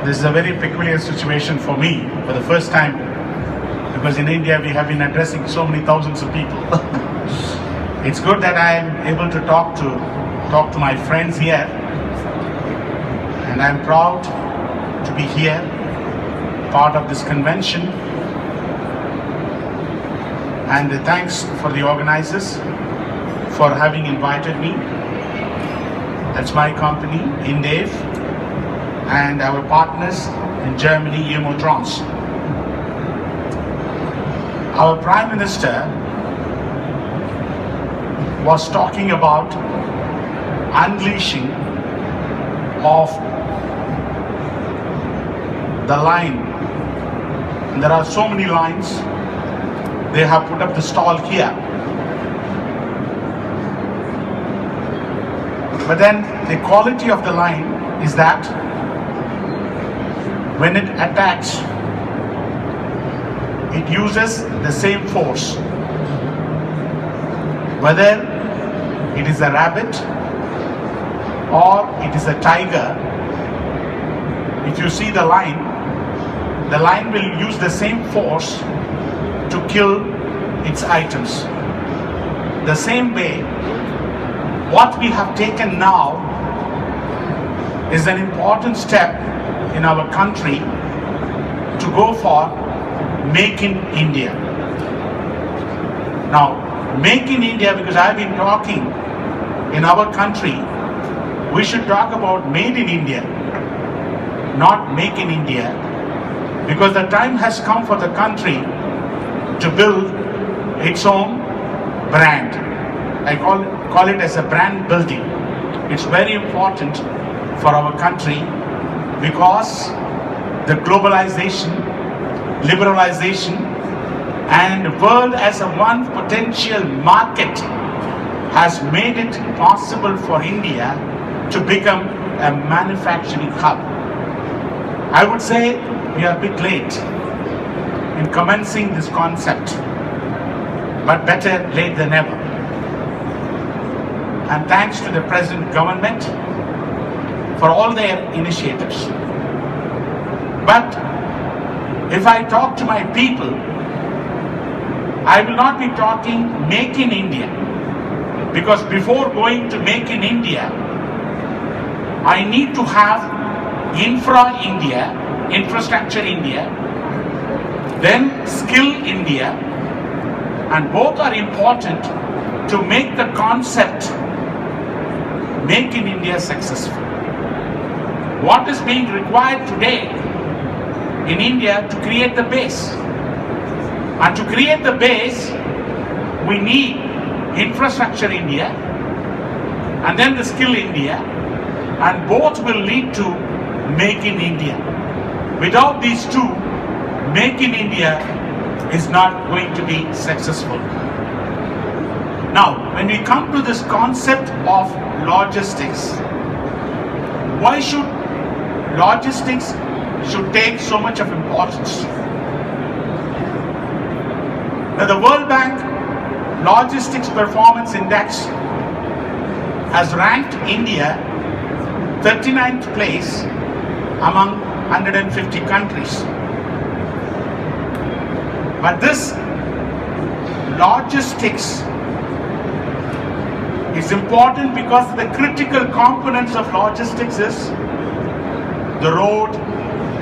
This is a very peculiar situation for me for the first time, because in India we have been addressing so many thousands of people. It's good that I am able to talk to my friends here, and I'm proud to be here, part of this convention. And thanks for the organizers for having invited me. That's my company, Indev, and our partners in Germany, Trans. Our Prime Minister was talking about unleashing of the line. And there are so many lines. They have put up the stall here. But then the quality of the line is that when it attacks, it uses the same force. Whether it is a rabbit or it is a tiger, if you see the line will use the same force to kill its items. The same way, what we have taken now is an important step in our country to go for Make in India. Now, Make in India, because I've been talking in our country, we should talk about Made in India, not Make in India, because the time has come for the country to build its own brand. I call it as a brand building. It's very important for our country because the globalization, liberalization, and the world as a one potential market has made it possible for India to become a manufacturing hub. I would say we are a bit late in commencing this concept, but better late than never. And thanks to the present government for all their initiatives. But if I talk to my people, I will not be talking Make in India, because before going to Make in India, I need to have Infrastructure India, then Skill India, and both are important to make the concept Make in India successful. What is being required today in India to create the base? And to create the base, we need Infrastructure India and then the Skill India, and both will lead to Make in India. Without these two, Make in India is not going to be successful. Now, when we come to this concept of logistics, why should logistics take so much of importance? Now, the World Bank Logistics Performance Index has ranked India 39th place among 150 countries. But this logistics is important because the critical components of logistics is the road,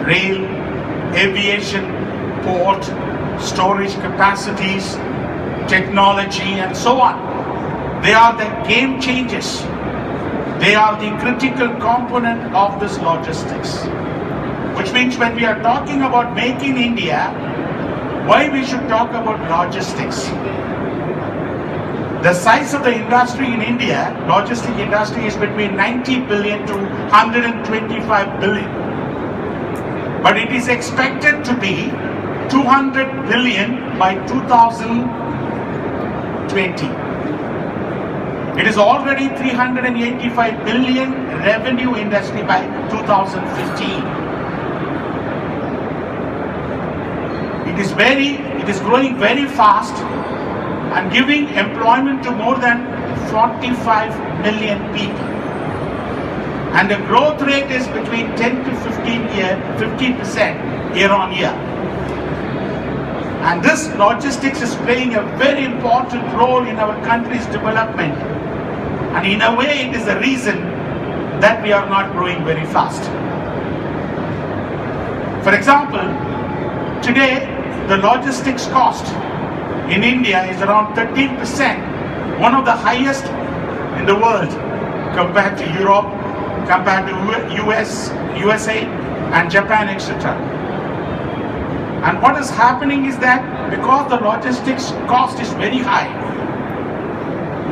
rail, aviation, port, storage capacities, technology, and so on. They are the game changers. They are the critical component of this logistics. Which means when we are talking about Make in India, why we should talk about logistics? The size of the industry in India, logistic industry, is between 90 billion to 125 billion. But it is expected to be 200 billion by 2020. It is already 385 billion revenue industry by 2015. It is growing very fast and giving employment to more than 45 million people. and the growth rate is between 10 to 15% year on year. And this logistics is playing a very important role in our country's development. And in a way, it is the reason that we are not growing very fast. For example, today, the logistics cost in India is around 13%, one of the highest in the world compared to Europe, compared to USA and Japan, etc. And what is happening is that because the logistics cost is very high,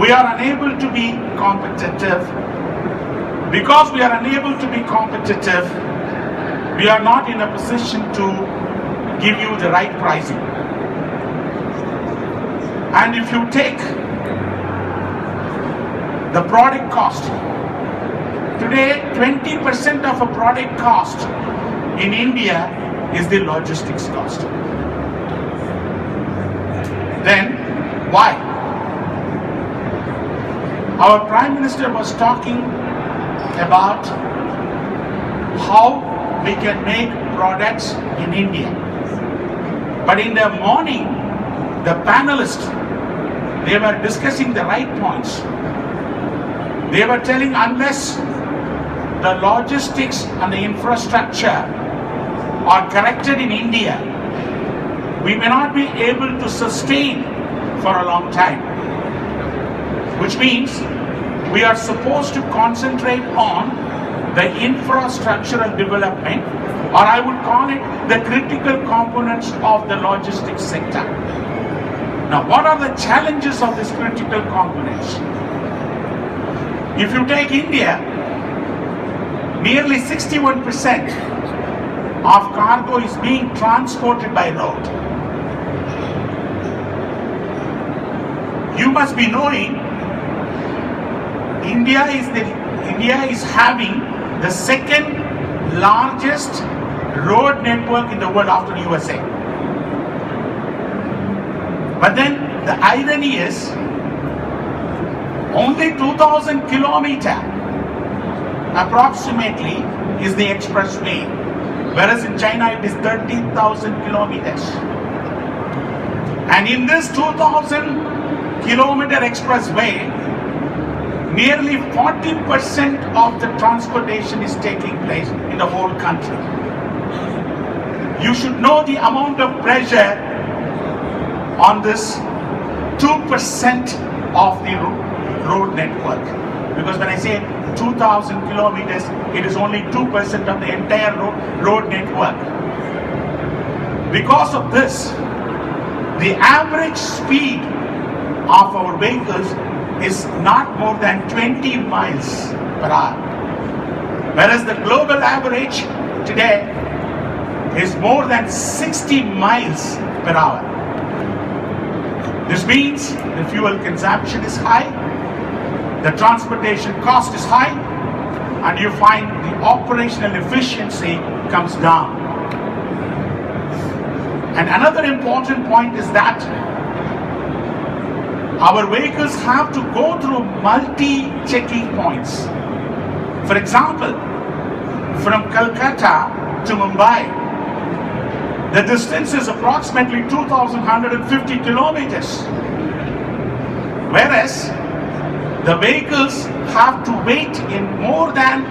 we are unable to be competitive. Because we are unable to be competitive, we are not in a position to give you the right pricing. And if you take the product cost, today 20% of a product cost in India is the logistics cost. Then, why? Our Prime Minister was talking about how we can make products in India. But in the morning, the panelists, they were discussing the right points. They were telling unless the logistics and the infrastructure are corrected in India, we may not be able to sustain for a long time. Which means we are supposed to concentrate on the infrastructural development, or I would call it the critical components of the logistics sector. Now, what are the challenges of these critical components? If you take India, nearly 61% of cargo is being transported by road. You must be knowing India is having the second largest road network in the world after USA. But then the irony is only 2,000 kilometers approximately is the expressway, whereas in China it is 30,000 kilometers. And in this 2,000 kilometer expressway, nearly 40% of the transportation is taking place in the whole country. You should know the amount of pressure on this 2% of the road network. Because when I say 2,000 kilometers, it is only 2% of the entire road network. Because of this, the average speed of our vehicles is not more than 20 miles per hour. Whereas the global average today is more than 60 miles per hour. This means the fuel consumption is high, the transportation cost is high, and you find the operational efficiency comes down. And another important point is that our vehicles have to go through multi-checking points. For example, from Calcutta to Mumbai, the distance is approximately 2,150 kilometers. Whereas the vehicles have to wait in more than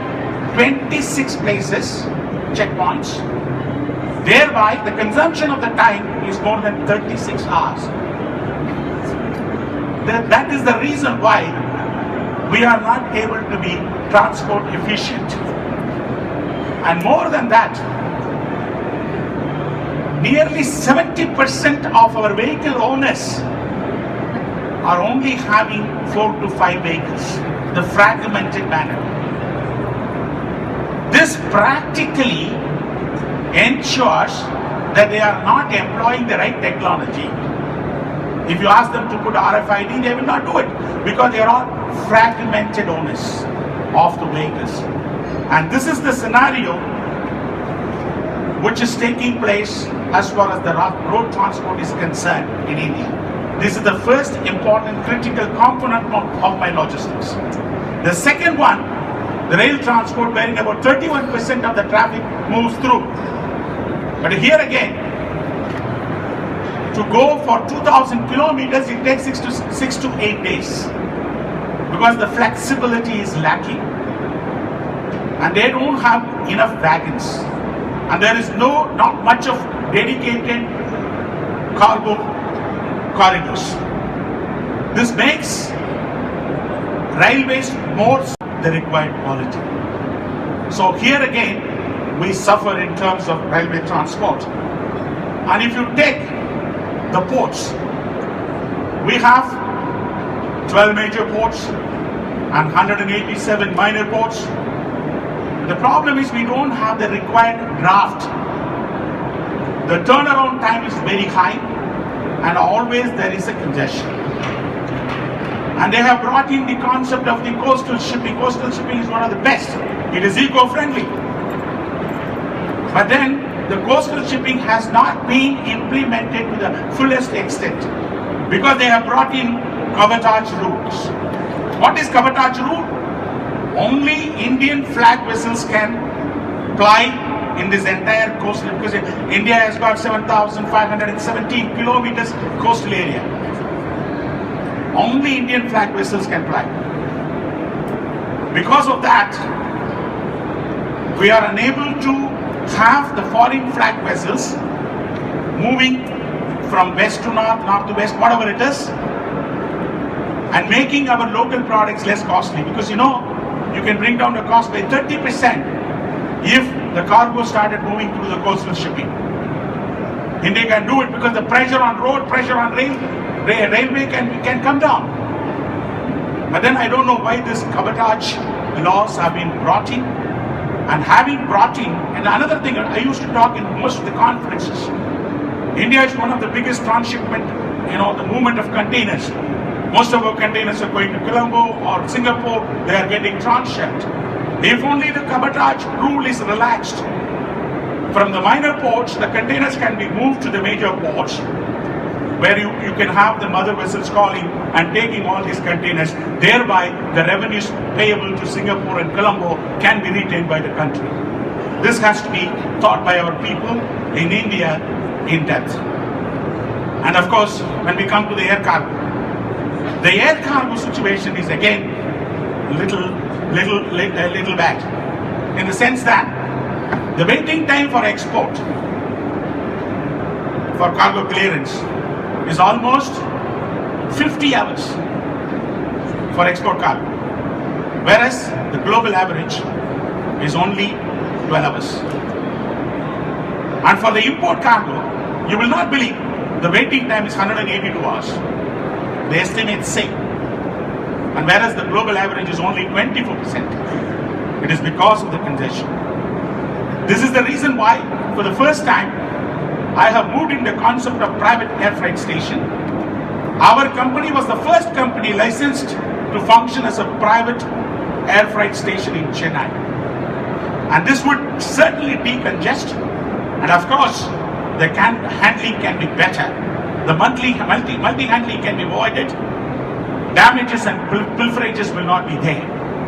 26 places, checkpoints. Thereby, the consumption of the time is more than 36 hours. That is the reason why we are not able to be transport efficient. And more than that, nearly 70% of our vehicle owners are only having 4 to 5 vehicles, the fragmented manner. This practically ensures that they are not employing the right technology. If you ask them to put RFID, they will not do it because they are all fragmented owners of the vehicles. And this is the scenario which is taking place as far as the road transport is concerned in India. This is the first important critical component of my logistics. The second one The rail transport wherein about 31% of the traffic moves through. But here again, to go for 2,000 kilometers, it takes 6 to 8 days because the flexibility is lacking. And they don't have enough wagons. And there is not much of dedicated cargo corridors. This makes railways more the required quality. So here again, we suffer in terms of railway transport. And if you take the ports, we have 12 major ports and 187 minor ports. The problem is we don't have the required draft. The turnaround time is very high and always there is a congestion. And they have brought in the concept of the coastal shipping. Coastal shipping is one of the best. It is eco-friendly. But then the coastal shipping has not been implemented to the fullest extent because they have brought in cabotage rules. What is cabotage rule? Only Indian flag vessels can ply in this entire coastal, because India has got 7,517 kilometers coastal area. Only Indian flag vessels can ply. Because of that, we are unable to have the foreign flag vessels moving from west to north, north to west, whatever it is, and making our local products less costly. Because you can bring down the cost by 30% if the cargo started moving through the coastal shipping. India can do it because the pressure on road, pressure on railway can come down. But then I don't know why this cabotage laws have been brought in. And having brought in, and another thing, I used to talk in most of the conferences. India is one of the biggest transshipment, the movement of containers. Most of our containers are going to Colombo or Singapore, they are getting transshipped. If only the cabotage rule is relaxed, from the minor ports, the containers can be moved to the major ports, where you can have the mother vessels calling and taking all these containers. Thereby, the revenues payable to Singapore and Colombo can be retained by the country. This has to be thought by our people in India in depth. And of course, when we come to the air cargo, the air cargo situation is again little bad, in the sense that the waiting time for export, for cargo clearance, is almost 50 hours for export cargo, whereas the global average is only 12 hours. And for the import cargo, you will not believe the waiting time is 182 hours. The estimates say. And whereas the global average is only 24%. It is because of the congestion. This is the reason why, for the first time, I have moved in the concept of private air freight station. Our company was the first company licensed to function as a private air freight station in Chennai. And this would certainly decongest. And of course, the handling can be better. The multi-handling can be avoided. Damages and pilferages will not be there.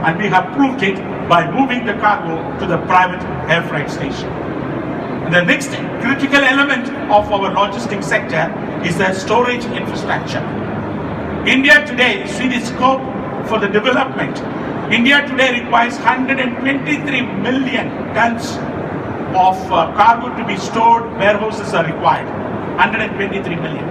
And we have proved it by moving the cargo to the private air freight station. The next critical element of our logistics sector is the storage infrastructure. India today, see the scope for the development. India today requires 123 million tons of cargo to be stored. Warehouses are required. 123 million.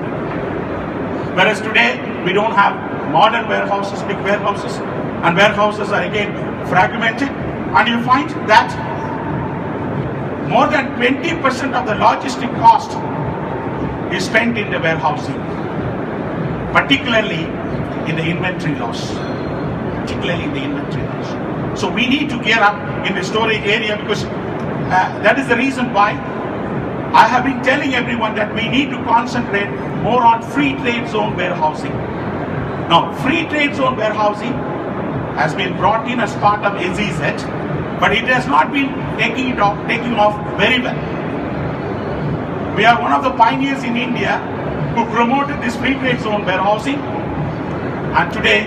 Whereas today, we don't have modern warehouses, big warehouses, and warehouses are again fragmented. And you find that more than 20% of the logistic cost is spent in the warehousing, particularly in the inventory loss. So we need to gear up in the storage area, because that is the reason why I have been telling everyone that we need to concentrate more on free trade zone warehousing. Now, free trade zone warehousing has been brought in as part of SEZ, but it has not been taking off very well. We are one of the pioneers in India who promoted this free trade zone warehousing, and today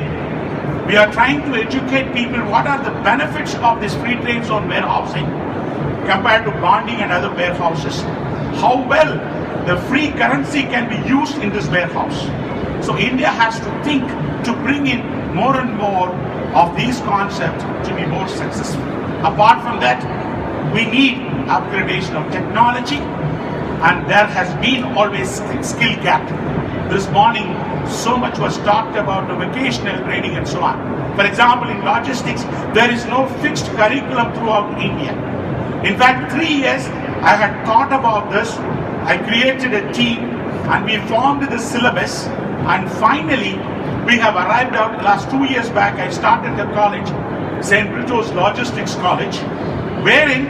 We are trying to educate people what are the benefits of this free trade zone warehousing compared to bonding and other warehouses. How well the free currency can be used in this warehouse. So India has to think to bring in more and more of these concepts to be more successful. Apart from that, we need upgradation of technology, and there has been always skill gap. This morning, so much was talked about the vocational training and so on. For example, in logistics, there is no fixed curriculum throughout India. In fact, 3 years I had thought about this. I created a team and we formed the syllabus, and finally we have arrived out. Last 2 years back, I started the college, St. Britto's Logistics College, wherein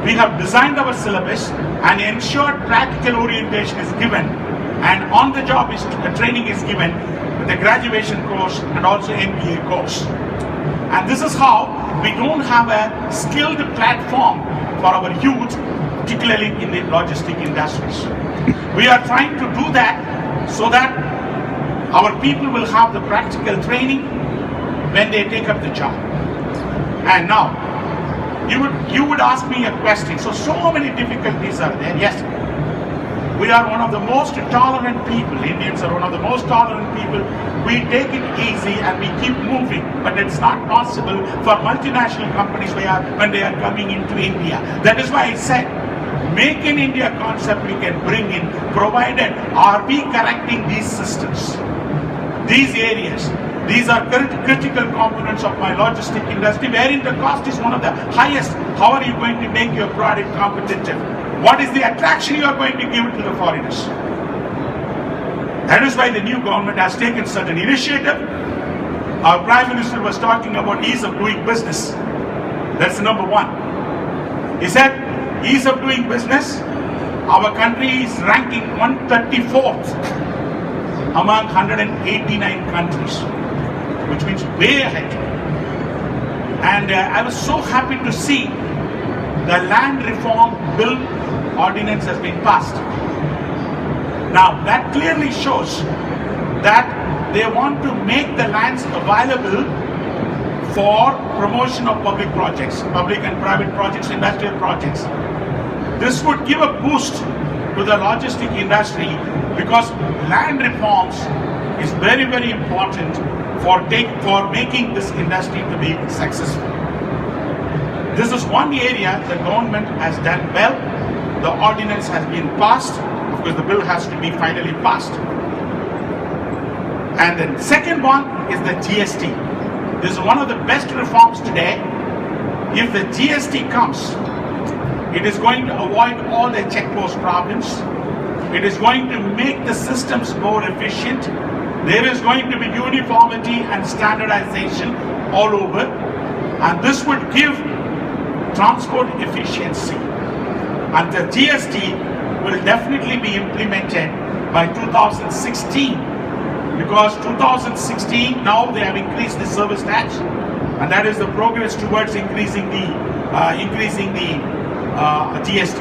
we have designed our syllabus and ensured practical orientation is given, and on-the-job training is given with the graduation course and also MBA course. And this is how we don't have a skilled platform for our youth, particularly in the logistic industries. We are trying to do that so that our people will have the practical training when they take up the job. And now, you would ask me a question. So many difficulties are there. Yes, we are one of the most tolerant people. Indians are one of the most tolerant people. We take it easy and we keep moving. But it's not possible for multinational companies when they are coming into India. That is why I said, Make in India concept we can bring in, provided are we correcting these systems, these areas. These are critical components of my logistic industry, wherein the cost is one of the highest. How are you going to make your product competitive? What is the attraction you are going to give to the foreigners? That is why the new government has taken certain initiative. Our Prime Minister was talking about ease of doing business. That's number one. He said, ease of doing business, our country is ranking 134th among 189 countries, which means way ahead. And I was so happy to see the land reform bill ordinance has been passed. Now that clearly shows that they want to make the lands available for promotion of public projects, public and private projects, industrial projects. This would give a boost to the logistic industry, because land reforms is very, very important for making this industry to be successful. This is one area the government has done well. The ordinance has been passed. Of course, the bill has to be finally passed. And the second one is the GST. This is one of the best reforms today. If the GST comes, it is going to avoid all the check post problems. It is going to make the systems more efficient. There is going to be uniformity and standardization all over. And this would give transport efficiency. And the GST will definitely be implemented by 2016. Because 2016, now they have increased the service tax, and that is the progress towards increasing the GST.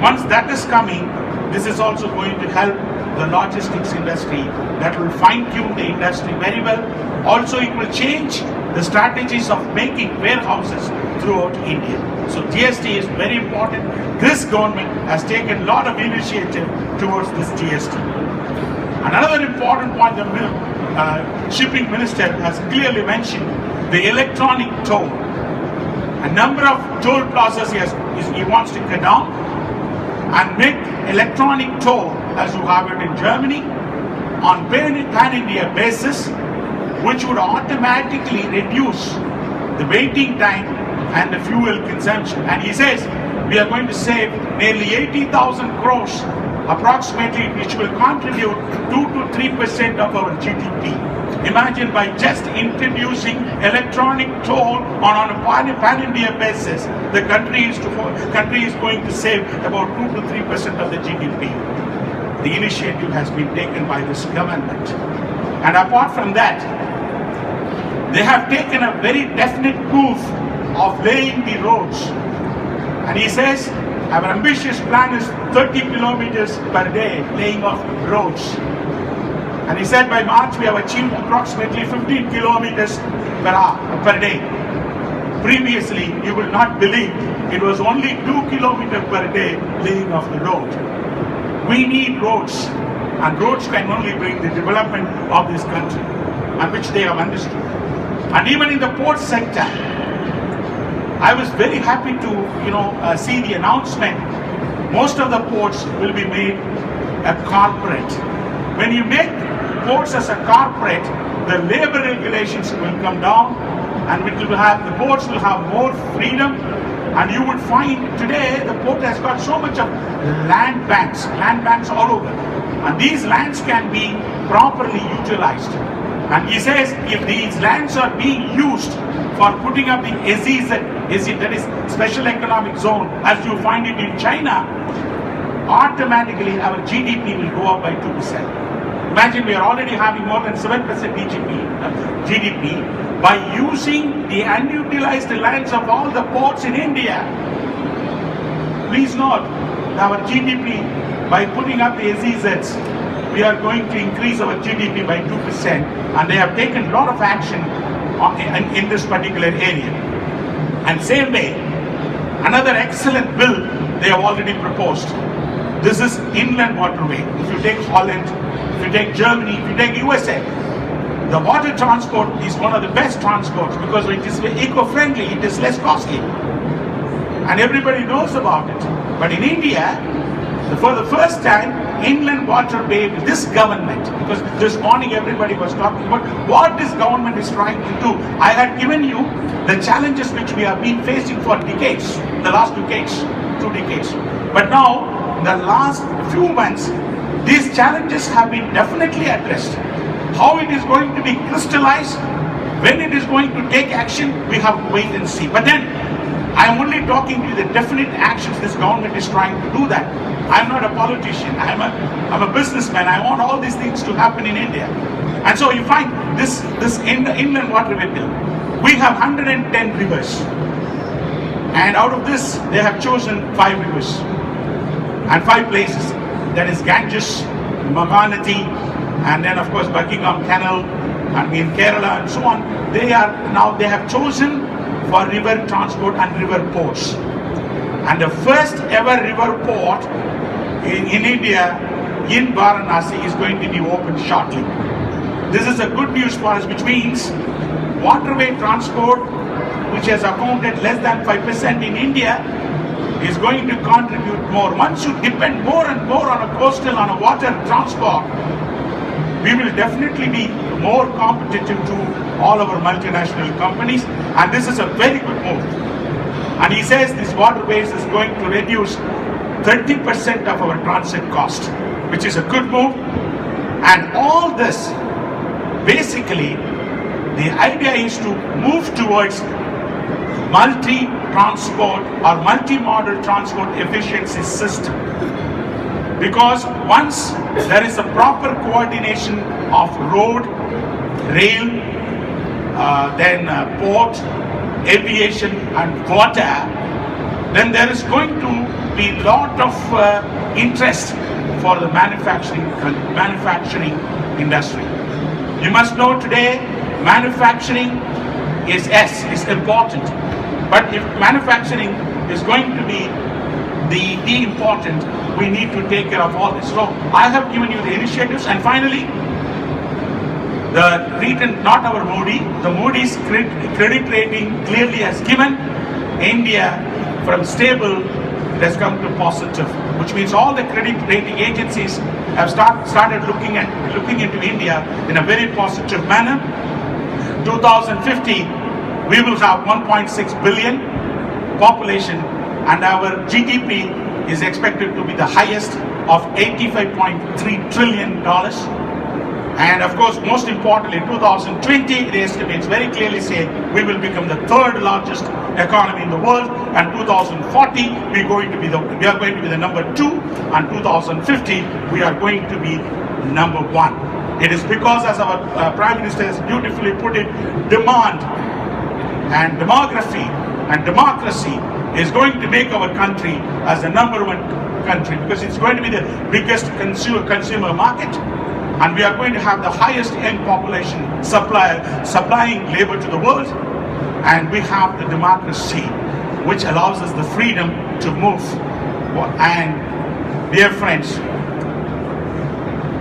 Once that is coming, this is also going to help the logistics industry. That will fine-tune the industry very well. Also, it will change the strategies of making warehouses throughout India. So GST is very important. This government has taken a lot of initiative towards this GST. Another important point the shipping minister has clearly mentioned, the electronic toll. A number of toll plazas he wants to cut down and make electronic toll, as you have it in Germany, on pan-India basis, which would automatically reduce the waiting time and the fuel consumption. And he says we are going to save nearly 80,000 crores approximately, which will contribute 2 to 3% of our GDP. Imagine, by just introducing electronic toll on a pan-India basis, the country is going to save about 2 to 3% of the GDP. The initiative has been taken by this government. And apart from that, they have taken a very definite move of laying the roads. And he says, our ambitious plan is 30 kilometers per day laying of roads. And he said by March we have achieved approximately 15 kilometers per day. Previously, you will not believe, it was only 2 kilometers per day laying of the road. We need roads, and roads can only bring the development of this country, and which they have understood. And even in the port sector, I was very happy to see the announcement. Most of the ports will be made a corporate. When you make ports as a corporate, the labor regulations will come down, and the ports will have more freedom. And you would find today the port has got so much of land banks all over, and these lands can be properly utilized. And he says if these lands are being used for putting up the SEZ, that is Special Economic Zone, as you find it in China, automatically our GDP will go up by 2%. Imagine we are already having more than 7% GDP by using the unutilized lands of all the ports in India. Please note, our GDP, by putting up the SEZs, we are going to increase our GDP by 2%, and they have taken a lot of action in this particular area. And same way, another excellent bill they have already proposed. This is inland waterway. If you take Holland, if you take Germany, if you take USA, the water transport is one of the best transports because it is eco-friendly, it is less costly, and everybody knows about it. But in India, for the first time, inland waterway, this government, because this morning everybody was talking about what this government is trying to do. I had given you the challenges which we have been facing for decades, the last 2 decades. But now, in the last few months, these challenges have been definitely addressed. How it is going to be crystallized, when it is going to take action, we have to wait and see. But then, I am only talking to you the definite actions this government is trying to do that. I am not a politician, I am a businessman. I want all these things to happen in India. And so you find this in the inland waterway bill, we have 110 rivers. And out of this, they have chosen 5 rivers and 5 places. That is Ganges, Mahanadi, and then of course Buckingham Canal, and in Kerala and so on. They have chosen for river transport and river ports. And the first ever river port in India, in Varanasi, is going to be opened shortly. This is a good news for us, which means waterway transport, which has accounted less than 5% in India, is going to contribute more. Once you depend more and more on a water transport, we will definitely be more competitive to all our multinational companies, and this is a very good move. And he says this waterways is going to reduce 30% of our transit cost, which is a good move. And all this, basically, the idea is to move towards multi-transport or multi-modal transport efficiency system. Because once there is a proper coordination of road, rail, then port, aviation and water, then there is going to be a lot of interest for the manufacturing industry. You must know today, manufacturing is important. But if manufacturing is going to be the important, we need to take care of all this. So I have given you the initiatives, and finally, not our Modi, the Modi's credit rating clearly has given India from stable, it has come to positive, which means all the credit rating agencies have started looking into India in a very positive manner. 2050, we will have 1.6 billion population, and our GDP is expected to be the highest of $85.3 trillion. And of course, most importantly, 2020, the estimates very clearly say we will become the 3rd largest economy in the world, and 2040 we are going to be the number 2, and 2050 we are going to be number 1. It is because, as our Prime Minister has beautifully put it, demand and demography and democracy is going to make our country as the number 1 country, because it's going to be the biggest consumer market. and we are going to have the highest young population supplying labor to the world, and we have the democracy which allows us the freedom to move. And dear friends,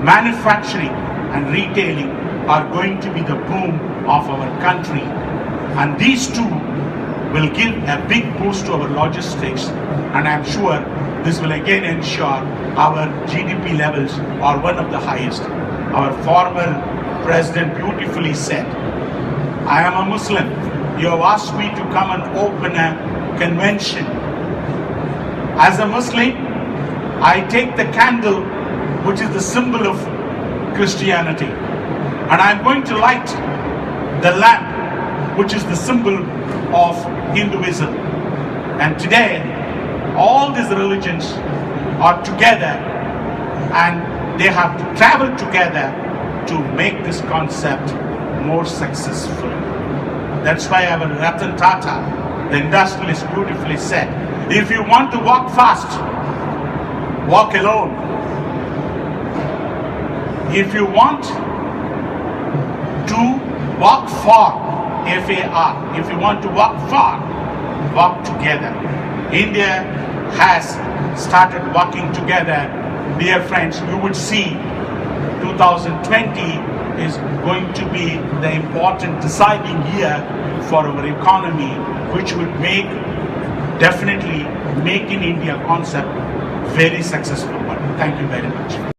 manufacturing and retailing are going to be the boom of our country, and these two will give a big boost to our logistics, and I'm sure this will again ensure our GDP levels are one of the highest. Our former president beautifully said, I am a Muslim. You have asked me to come and open a convention. As a Muslim, I take the candle, which is the symbol of Christianity, and I'm going to light the lamp, which is the symbol of Hinduism. And today, all these religions are together, and they have to travel together to make this concept more successful. That's why our Ratan Tata, the industrialist, beautifully said, if you want to walk fast, walk alone. If you want to walk far, F-A-R, if you want to walk far, walk together. India has started walking together. Dear friends, you would see 2020 is going to be the important deciding year for our economy, which would definitely make in India concept very successful one. Thank you very much.